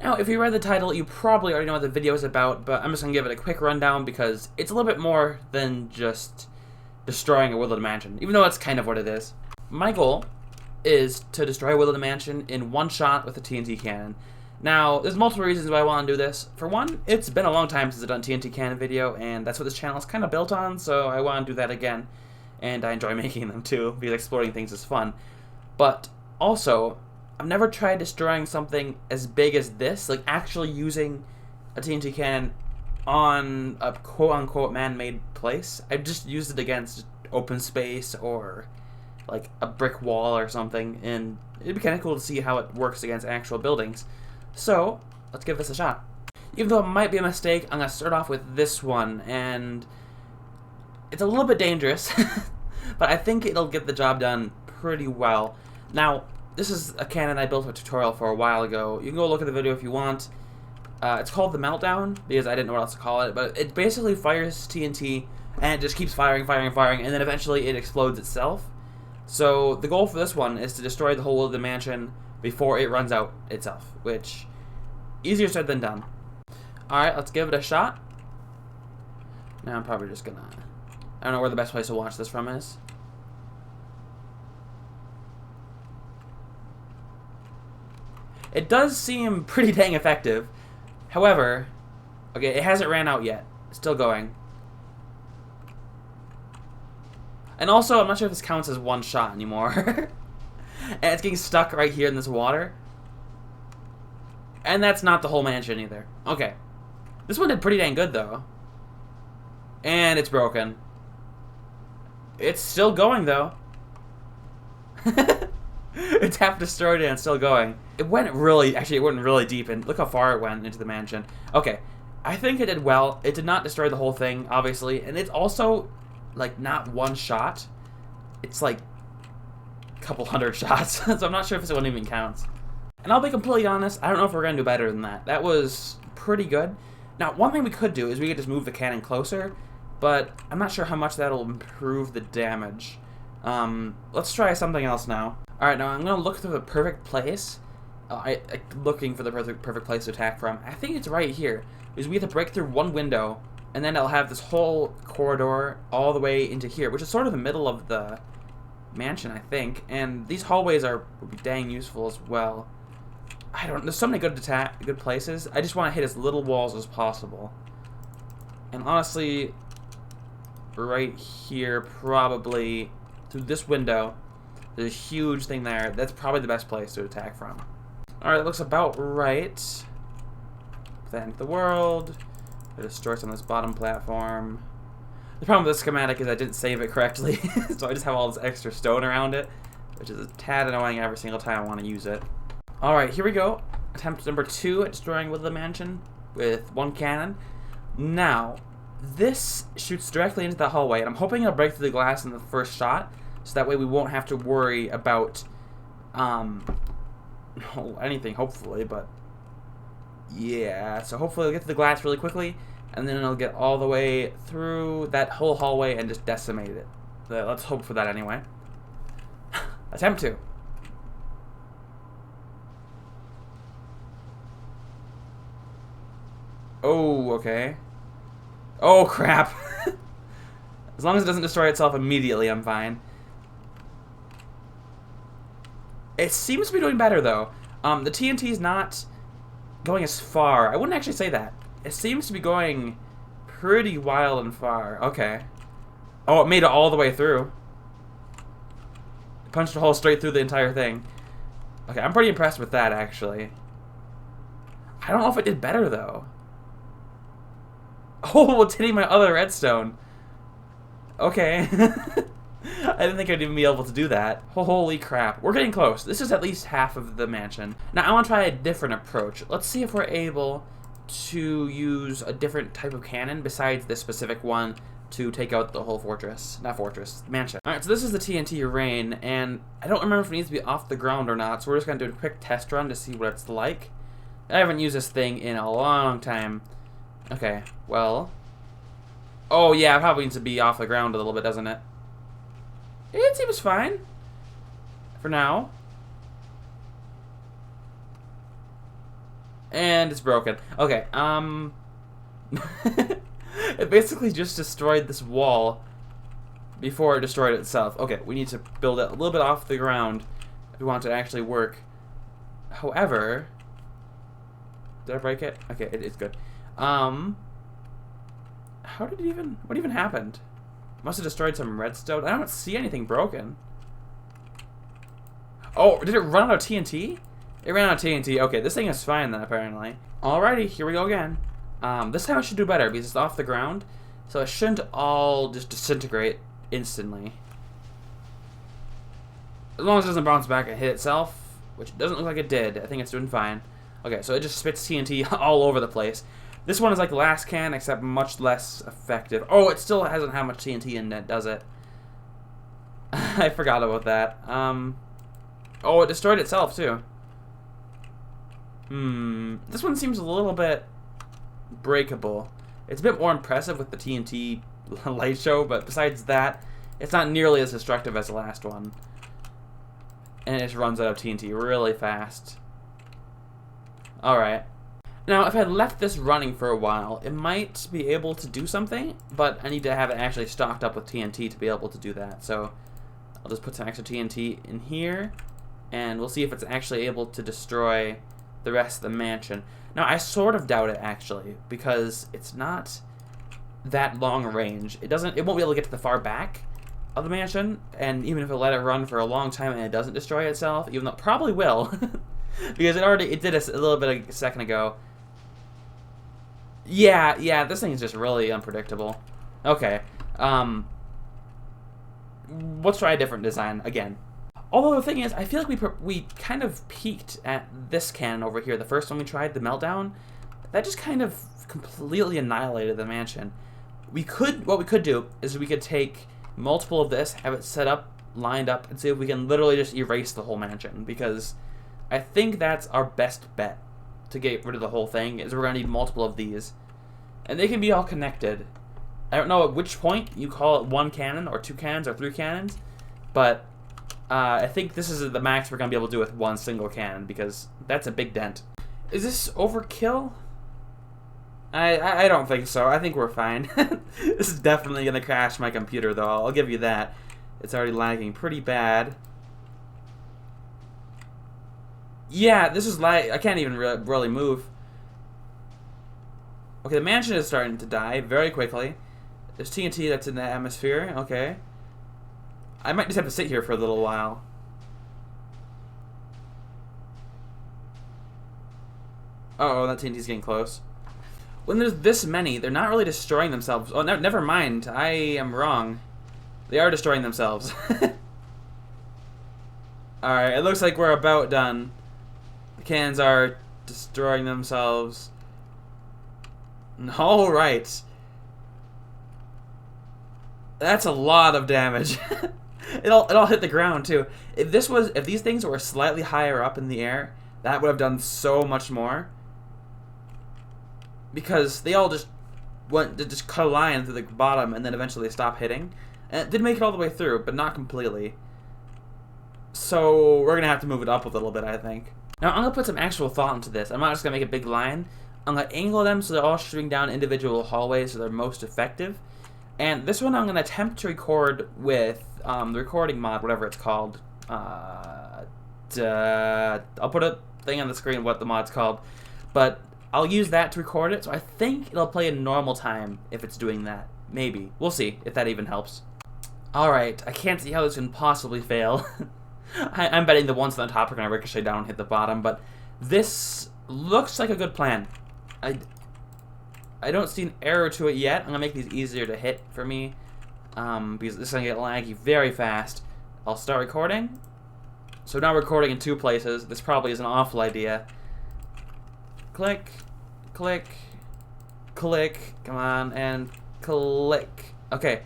Now, if you read the title, you probably already know what the video is about, but I'm just going to give it a quick rundown because it's a little bit more than just destroying a Woodland mansion, even though that's kind of what it is. My goal is to destroy Woodland mansion in one shot with a TNT cannon. Now, there's multiple reasons why I want to do this. For one, it's been a long time since I've done a TNT cannon video, and that's what this channel is kind of built on, so I want to do that again. And I enjoy making them too, because exploring things is fun. But also, I've never tried destroying something as big as this, like actually using a TNT cannon on a quote-unquote man-made place. I've just used it against open space or like a brick wall or something, and it'd be kind of cool to see how it works against actual buildings. So, let's give this a shot. Even though it might be a mistake, I'm going to start off with this one, and it's a little bit dangerous, but I think it'll get the job done pretty well. Now, this is a cannon I built a tutorial for a while ago. You can go look at the video if you want. It's called the Meltdown, because I didn't know what else to call it, but it basically fires TNT, and it just keeps firing, and then eventually it explodes itself. So, the goal for this one is to destroy the whole of the mansion before it runs out itself, which, easier said than done. Alright, let's give it a shot. Now I'm probably just gonna... I don't know where the best place to watch this from is. It does seem pretty dang effective. However, okay, it hasn't ran out yet. It's still going. And also, I'm not sure if this counts as one shot anymore. And it's getting stuck right here in this water. And that's not the whole mansion either. Okay. This one did pretty dang good, though. And it's broken. It's still going, though. It's half destroyed and it's still going. It went really deep, and look how far it went into the mansion. Okay. I think it did well. It did not destroy the whole thing, obviously. And it's also, like, not one shot. It's, like, couple hundred shots, so I'm not sure if this one even counts. And I'll be completely honest, I don't know if we're going to do better than that. That was pretty good. Now, one thing we could do is we could just move the cannon closer, but I'm not sure how much that'll improve the damage. Let's try something else now. Alright, now I'm going to look through the perfect place. Looking for the perfect place to attack from. I think it's right here, because we have to break through one window, and then I'll have this whole corridor all the way into here, which is sort of the middle of the mansion, I think, and these hallways would be dang useful as well. There's so many good places. I just want to hit as little walls as possible. And honestly, right here, probably through this window, there's a huge thing there. That's probably the best place to attack from. Alright, that looks about right. Put that into the world. Destroy some of this bottom platform. The problem with this schematic is I didn't save it correctly, so I just have all this extra stone around it, which is a tad annoying every single time I want to use it. Alright, here we go. Attempt number 2 at destroying Woodland mansion with one cannon. Now, this shoots directly into the hallway, and I'm hoping it'll break through the glass in the first shot, so that way we won't have to worry about anything, hopefully, but yeah, so hopefully it'll get to the glass really quickly, and then it'll get all the way through that whole hallway and just decimate it. Let's hope for that anyway. Attempt 2. Oh, okay. Oh, crap. As long as it doesn't destroy itself immediately, I'm fine. It seems to be doing better, though. The TNT's not going as far. I wouldn't actually say that. It seems to be going pretty wild and far. Okay. Oh, it made it all the way through. It punched a hole straight through the entire thing. Okay, I'm pretty impressed with that, actually. I don't know if it did better, though. Oh, it's hitting my other redstone. Okay. I didn't think I'd even be able to do that. Holy crap. We're getting close. This is at least half of the mansion. Now, I want to try a different approach. Let's see if we're able to use a different type of cannon besides this specific one to take out the whole fortress. Not fortress, mansion. Alright, so this is the TNT rain, and I don't remember if it needs to be off the ground or not, so we're just going to do a quick test run to see what it's like. I haven't used this thing in a long time. Okay, well... Oh, yeah, it probably needs to be off the ground a little bit, doesn't it? It seems fine. For now. And it's broken. Okay, it basically just destroyed this wall before it destroyed itself. Okay, we need to build it a little bit off the ground if we want it to actually work. However, did I break it? Okay, it's good. How did it even, what even happened? Must have destroyed some redstone. I don't see anything broken. Oh, did it run out of TNT? It ran out of TNT. Okay, this thing is fine then, apparently. Alrighty, here we go again. This time it should do better because it's off the ground, so it shouldn't all just disintegrate instantly. As long as it doesn't bounce back and hit itself, which it doesn't look like it did. I think it's doing fine. Okay, so it just spits TNT all over the place. This one is like the last can, except much less effective. Oh, it still hasn't had much TNT in it, does it? I forgot about that. Oh, it destroyed itself, too. This one seems a little bit breakable. It's a bit more impressive with the TNT light show, but besides that, it's not nearly as destructive as the last one. And it just runs out of TNT really fast. Alright. Now, if I left this running for a while, it might be able to do something, but I need to have it actually stocked up with TNT to be able to do that. So, I'll just put some extra TNT in here, and we'll see if it's actually able to destroy the rest of the mansion. Now, I sort of doubt it, actually, because it's not that long range. It won't be able to get to the far back of the mansion, and even if I let it run for a long time and it doesn't destroy itself, even though it probably will, because it did a little bit a second ago. Yeah, this thing is just really unpredictable. Okay, let's try a different design again. Although the thing is, I feel like we kind of peaked at this cannon over here. The first one we tried, the meltdown, that just kind of completely annihilated the mansion. What we could do is we could take multiple of this, have it set up, lined up, and see if we can literally just erase the whole mansion. Because I think that's our best bet to get rid of the whole thing, is we're going to need multiple of these. And they can be all connected. I don't know at which point you call it one cannon, or two cannons, or three cannons, but I think this is the max we're going to be able to do with one single cannon, because that's a big dent. Is this overkill? I don't think so. I think we're fine. This is definitely going to crash my computer, though. I'll give you that. It's already lagging pretty bad. Yeah, this is I can't even really move. Okay, the mansion is starting to die very quickly. There's TNT that's in the atmosphere. Okay. I might just have to sit here for a little while. Uh-oh, that TNT's getting close. When there's this many, they're not really destroying themselves. Oh, never mind. I am wrong. They are destroying themselves. Alright, it looks like we're about done. The cannons are destroying themselves. Alright. That's a lot of damage. It all hit the ground too. If these things were slightly higher up in the air, that would have done so much more. Because they all just cut a line through the bottom and then eventually they stop hitting. And it did make it all the way through, but not completely. So we're gonna have to move it up a little bit, I think. Now I'm gonna put some actual thought into this. I'm not just gonna make a big line. I'm gonna angle them so they're all shooting down individual hallways so they're most effective. And this one I'm gonna attempt to record with the recording mod, whatever it's called. I'll put a thing on the screen what the mod's called, but I'll use that to record it. So I think it'll play in normal time if it's doing that. Maybe. We'll see if that even helps. Alright, I can't see how this can possibly fail. I'm betting the ones on the top are going to ricochet down and hit the bottom, but this looks like a good plan. I don't see an error to it yet. I'm going to make these easier to hit for me, because this is going to get laggy very fast. I'll start recording. So now we're recording in two places. This probably is an awful idea. Click, click, click, come on, and click. Okay.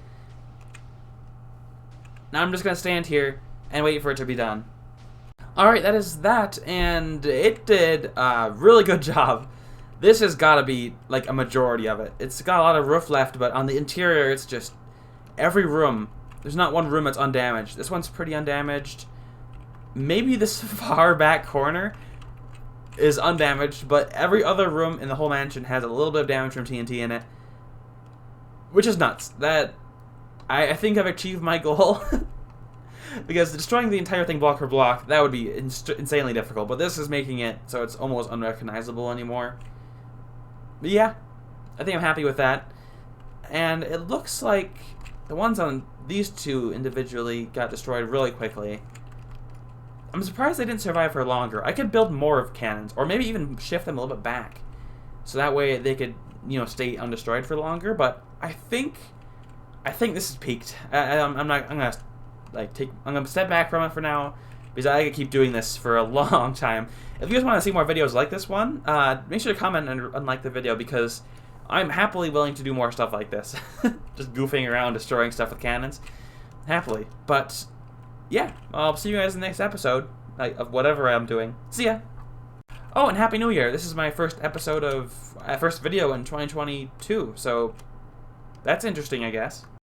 Now I'm just going to stand here and wait for it to be done. Alright, that is that, and it did a really good job. This has got to be, like, a majority of it. It's got a lot of roof left, but on the interior, it's just every room. There's not one room that's undamaged. This one's pretty undamaged. Maybe this far back corner. is undamaged, but every other room in the whole mansion has a little bit of damage from TNT in it, which is nuts. That I think I've achieved my goal. Because destroying the entire thing block for block, that would be insanely difficult, but this is making it so it's almost unrecognizable anymore. But yeah, I think I'm happy with that. And it looks like the ones on these two individually got destroyed really quickly. I'm surprised they didn't survive for longer. I could build more of cannons, or maybe even shift them a little bit back, so that way they could, you know, stay undestroyed for longer. But I think this is peaked. I'm gonna step back from it for now, because I could keep doing this for a long time. If you guys want to see more videos like this one, make sure to comment and like the video, because I'm happily willing to do more stuff like this. Just goofing around, destroying stuff with cannons. Happily. But yeah, I'll see you guys in the next episode of whatever I'm doing. See ya! Oh, and Happy New Year! This is my first episode of, first video in 2022, so that's interesting, I guess.